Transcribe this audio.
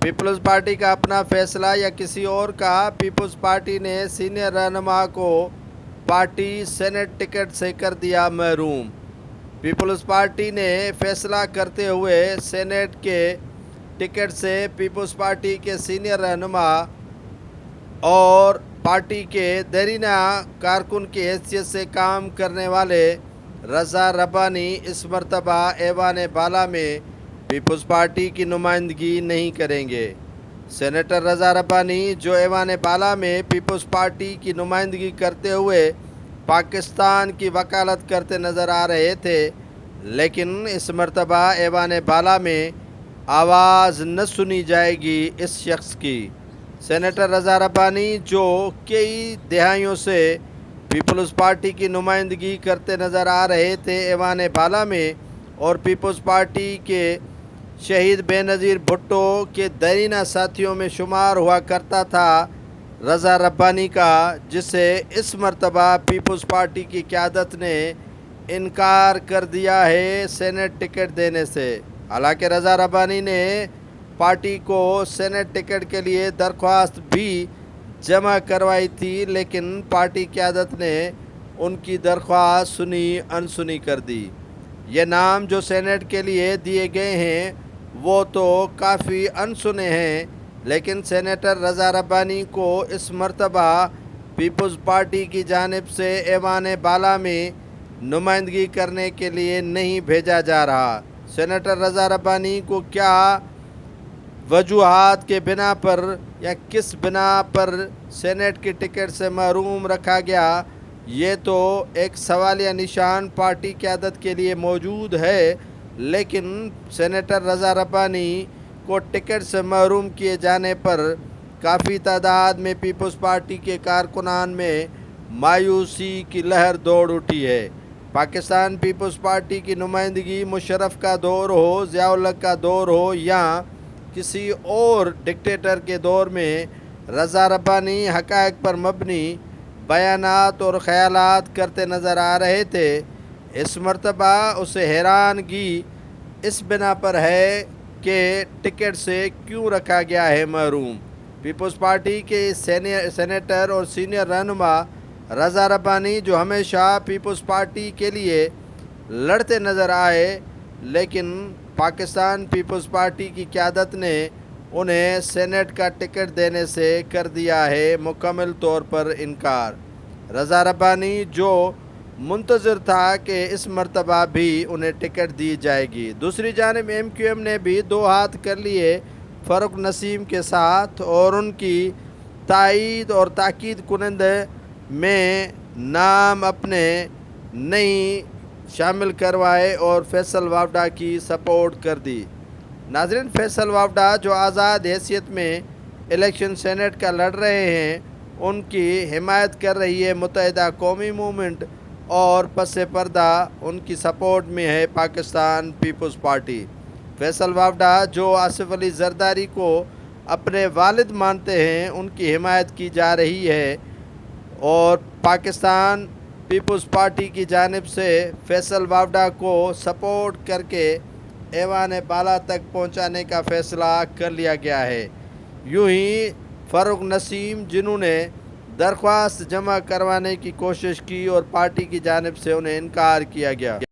Peoples party کا اپنا فیصلہ یا کسی اور کا؟ پیپلز پارٹی نے سینئر رہنما کو پارٹی سینٹ ٹکٹ سے کر دیا محروم۔ پیپلز پارٹی نے فیصلہ کرتے ہوئے سینٹ کے ٹکٹ سے پیپلز پارٹی کے سینئر رہنما اور پارٹی کے دیرینہ کارکن کی حیثیت سے کام کرنے والے رضا ربانی اس مرتبہ ایوان بالا میں پیپلز پارٹی کی نمائندگی نہیں کریں گے۔ سینیٹر رضا ربانی جو ایوان بالا میں پیپلز پارٹی کی نمائندگی کرتے ہوئے پاکستان کی وکالت کرتے نظر آ رہے تھے، لیکن اس مرتبہ ایوان بالا میں آواز نہ سنی جائے گی اس شخص کی۔ سینیٹر رضا ربانی جو کئی دہائیوں سے پیپلز پارٹی کی نمائندگی کرتے نظر آ رہے تھے ایوان بالا میں، اور پیپلز پارٹی کے شہید بے نظیر بھٹو کے دیرینہ ساتھیوں میں شمار ہوا کرتا تھا رضا ربانی کا، جسے اس مرتبہ پیپلز پارٹی کی قیادت نے انکار کر دیا ہے سینٹ ٹکٹ دینے سے۔ حالانکہ رضا ربانی نے پارٹی کو سینٹ ٹکٹ کے لیے درخواست بھی جمع کروائی تھی، لیکن پارٹی قیادت نے ان کی درخواست سنی انسنی کر دی۔ یہ نام جو سینٹ کے لیے دیے گئے ہیں وہ تو کافی انسنے ہیں، لیکن سینیٹر رضا ربانی کو اس مرتبہ پیپلز پارٹی کی جانب سے ایوان بالا میں نمائندگی کرنے کے لیے نہیں بھیجا جا رہا۔ سینیٹر رضا ربانی کو کیا وجوہات کے بنا پر یا کس بنا پر سینٹ کی ٹکٹ سے محروم رکھا گیا، یہ تو ایک سوالیہ نشان پارٹی قیادت کے لیے موجود ہے، لیکن سینیٹر رضا ربانی کو ٹکٹ سے محروم کیے جانے پر کافی تعداد میں پیپلز پارٹی کے کارکنان میں مایوسی کی لہر دوڑ اٹھی ہے۔ پاکستان پیپلز پارٹی کی نمائندگی مشرف کا دور ہو، ضیاء الحق کا دور ہو یا کسی اور ڈکٹیٹر کے دور میں، رضا ربانی حقائق پر مبنی بیانات اور خیالات کرتے نظر آ رہے تھے۔ اس مرتبہ اسے حیرانگی اس بنا پر ہے کہ ٹکٹ سے کیوں رکھا گیا ہے محروم۔ پیپلز پارٹی کے سینیٹر اور سینئر رہنما رضا ربانی جو ہمیشہ پیپلز پارٹی کے لیے لڑتے نظر آئے، لیکن پاکستان پیپلز پارٹی کی قیادت نے انہیں سینٹ کا ٹکٹ دینے سے کر دیا ہے مکمل طور پر انکار۔ رضا ربانی جو منتظر تھا کہ اس مرتبہ بھی انہیں ٹکٹ دی جائے گی۔ دوسری جانب ایم کیو ایم نے بھی دو ہاتھ کر لیے فاروق نسیم کے ساتھ، اور ان کی تائید اور تاکید کنندے میں نام اپنے نہیں شامل کروائے اور فیصل وافڈا کی سپورٹ کر دی۔ ناظرین، فیصل وافڈا جو آزاد حیثیت میں الیکشن سینٹ کا لڑ رہے ہیں، ان کی حمایت کر رہی ہے متحدہ قومی موومنٹ، اور پس پردہ ان کی سپورٹ میں ہے پاکستان پیپلز پارٹی۔ فیصل وافڈا جو آصف علی زرداری کو اپنے والد مانتے ہیں، ان کی حمایت کی جا رہی ہے، اور پاکستان پیپلز پارٹی کی جانب سے فیصل وافڈا کو سپورٹ کر کے ایوان بالا تک پہنچانے کا فیصلہ کر لیا گیا ہے۔ یوں ہی فاروق نسیم، جنہوں نے درخواست جمع کروانے کی کوشش کی اور پارٹی کی جانب سے انہیں انکار کیا گیا۔